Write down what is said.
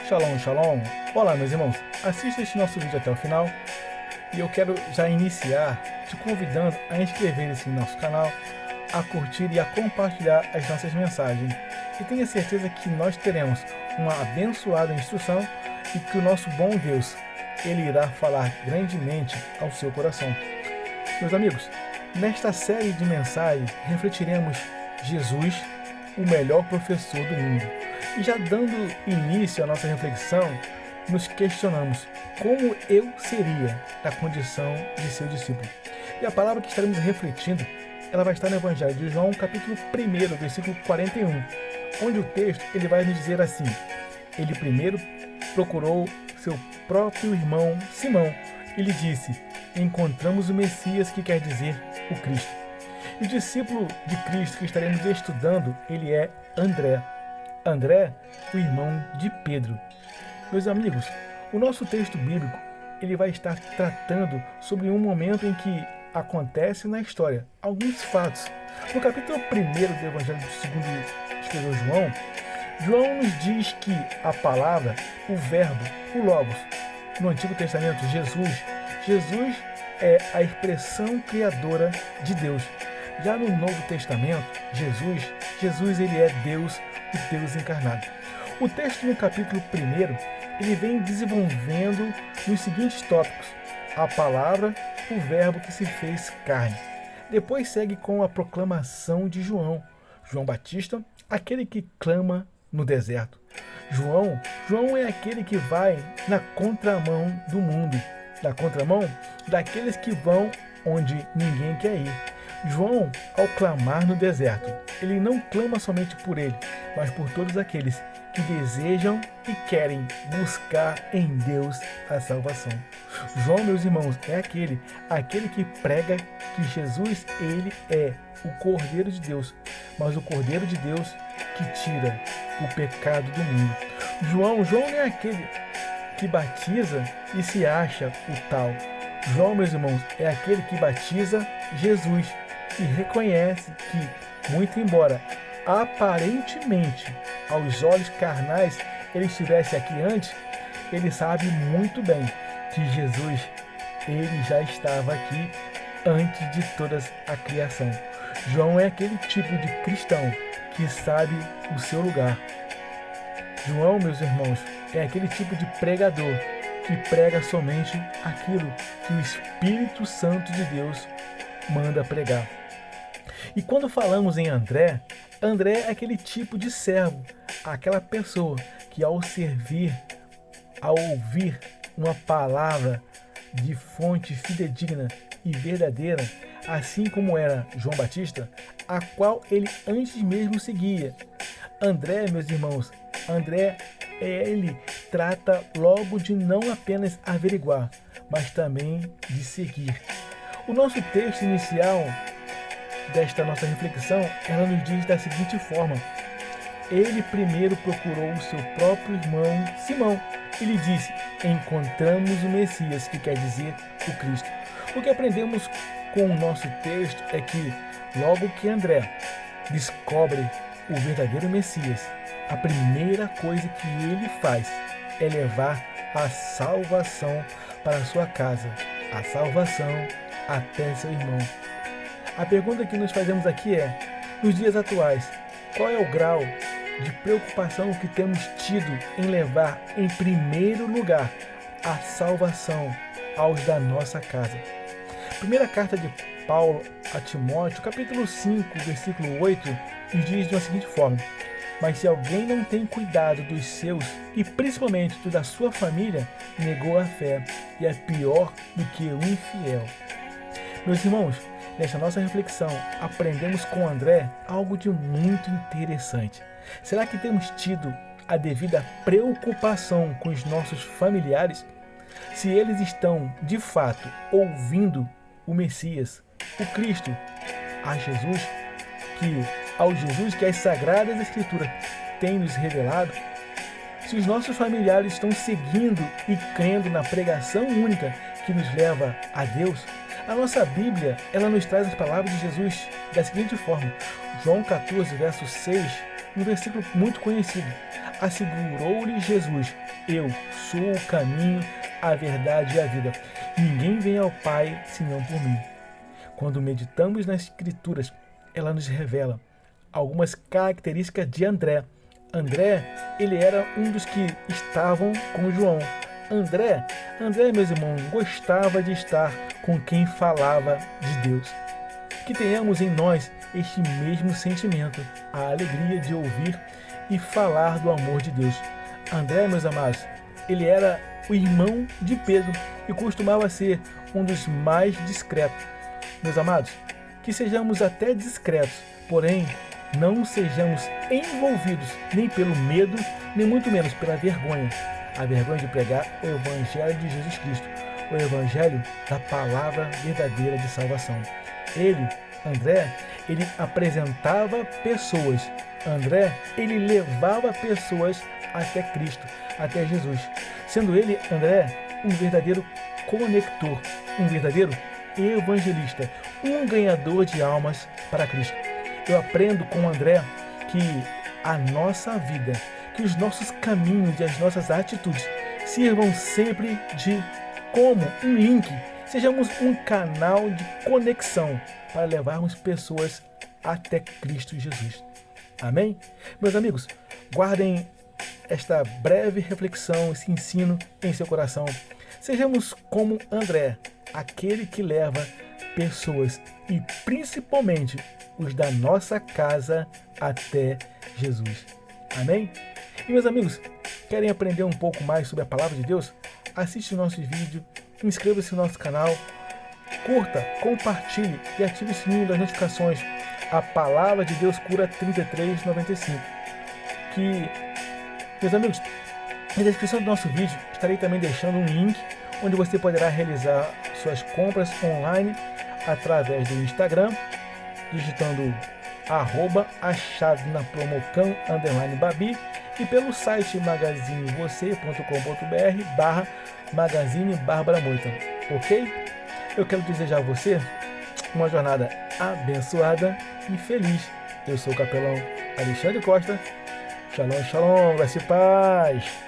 Shalom, shalom! Olá, meus irmãos, assista este nosso vídeo até o final e eu quero já iniciar te convidando a inscrever-se no nosso canal, a curtir e a compartilhar as nossas mensagens. E tenha certeza que nós teremos uma abençoada instrução e que o nosso bom Deus, Ele irá falar grandemente ao seu coração. Meus amigos, nesta série de mensagens refletiremos Jesus, o melhor professor do mundo. E já dando início à nossa reflexão, nos questionamos como eu seria na condição de seu discípulo. E a palavra que estaremos refletindo, ela vai estar no Evangelho de João, capítulo 1, versículo 41, onde o texto ele vai nos dizer assim: ele primeiro procurou seu próprio irmão Simão e lhe disse: encontramos o Messias, que quer dizer o Cristo. E o discípulo de Cristo que estaremos estudando, ele é André. André, o irmão de Pedro. Meus amigos, o nosso texto bíblico ele vai estar tratando sobre um momento em que acontece na história alguns fatos. No capítulo 1 do Evangelho segundo escreveu João, João nos diz que a palavra, o verbo, o logos, no Antigo Testamento, Jesus é a expressão criadora de Deus. Já no Novo Testamento, Jesus ele é Deus, o Deus encarnado. O texto no capítulo 1, ele vem desenvolvendo nos seguintes tópicos: a palavra, o verbo que se fez carne. Depois segue com a proclamação de João Batista, aquele que clama no deserto. João é aquele que vai na contramão do mundo, na contramão daqueles que vão onde ninguém quer ir. João, ao clamar no deserto, ele não clama somente por ele, mas por todos aqueles que desejam e querem buscar em Deus a salvação. João, meus irmãos, é aquele que prega que Jesus, ele é o Cordeiro de Deus, mas o Cordeiro de Deus que tira o pecado do mundo. João não é aquele que batiza e se acha o tal. João, meus irmãos, é aquele que batiza Jesus e reconhece que, muito embora aparentemente aos olhos carnais ele estivesse aqui antes, ele sabe muito bem que Jesus ele já estava aqui antes de toda a criação. João é aquele tipo de cristão que sabe o seu lugar. João, meus irmãos, é aquele tipo de pregador que prega somente aquilo que o Espírito Santo de Deus manda pregar. E quando falamos em André é aquele tipo de servo, aquela pessoa que ao servir, ao ouvir uma palavra de fonte fidedigna e verdadeira, assim como era João Batista, a qual ele antes mesmo seguia. André, meus irmãos, ele trata logo de não apenas averiguar, mas também de seguir. O nosso texto inicial desta nossa reflexão, ela nos diz da seguinte forma: ele primeiro procurou o seu próprio irmão Simão e lhe disse: encontramos o Messias, que quer dizer o Cristo. O que aprendemos com o nosso texto é que logo que André descobre o verdadeiro Messias, a primeira coisa que ele faz é levar a salvação para a sua casa, a salvação até seu irmão. A pergunta que nos fazemos aqui é: nos dias atuais, qual é o grau de preocupação que temos tido em levar em primeiro lugar a salvação aos da nossa casa? Primeira carta de Paulo a Timóteo, capítulo 5, versículo 8, nos diz da seguinte forma: mas se alguém não tem cuidado dos seus, e principalmente do da sua família, negou a fé e é pior do que o infiel. Meus irmãos, nesta nossa reflexão, aprendemos com André algo de muito interessante. Será que temos tido a devida preocupação com os nossos familiares? Se eles estão, de fato, ouvindo o Messias, o Cristo, ao Jesus que as Sagradas Escrituras têm nos revelado? Se os nossos familiares estão seguindo e crendo na pregação única que nos leva a Deus? A nossa Bíblia, ela nos traz as palavras de Jesus da seguinte forma: João 14, verso 6, um versículo muito conhecido. Assegurou-lhe Jesus: eu sou o caminho, a verdade e a vida. Ninguém vem ao Pai senão por mim. Quando meditamos nas Escrituras, ela nos revela algumas características de André. André, ele era um dos que estavam com João. André, meus irmãos, gostava de estar com quem falava de Deus. Que tenhamos em nós este mesmo sentimento, a alegria de ouvir e falar do amor de Deus. André, meus amados, ele era o irmão de Pedro e costumava ser um dos mais discretos. Meus amados, que sejamos até discretos, porém não sejamos envolvidos nem pelo medo, nem muito menos pela vergonha. A vergonha de pregar o Evangelho de Jesus Cristo, o Evangelho da palavra verdadeira de salvação. Ele, André, ele apresentava pessoas. André, ele levava pessoas até Cristo, até Jesus. Sendo ele, André, um verdadeiro conector, um verdadeiro evangelista, um ganhador de almas para Cristo. Eu aprendo com André que a nossa vida, que os nossos caminhos e as nossas atitudes sirvam sempre de como um link, sejamos um canal de conexão para levarmos pessoas até Cristo Jesus. Amém? Meus amigos, guardem esta breve reflexão, esse ensino em seu coração. Sejamos como André, aquele que leva pessoas e principalmente os da nossa casa até Jesus. Amém? E meus amigos, querem aprender um pouco mais sobre a palavra de Deus? Assiste o nosso vídeo, inscreva-se no nosso canal, curta, compartilhe e ative o sininho das notificações. A palavra de Deus cura 33,95. Que, meus amigos, na descrição do nosso vídeo estarei também deixando um link onde você poderá realizar suas compras online através do Instagram, digitando @achavinapromocão_babi e pelo site magazinevocê.com.br/magazine Bárbara Moita. Ok? Eu quero desejar a você uma jornada abençoada e feliz. Eu sou o capelão Alexandre Costa. Shalom, shalom, graça e paz.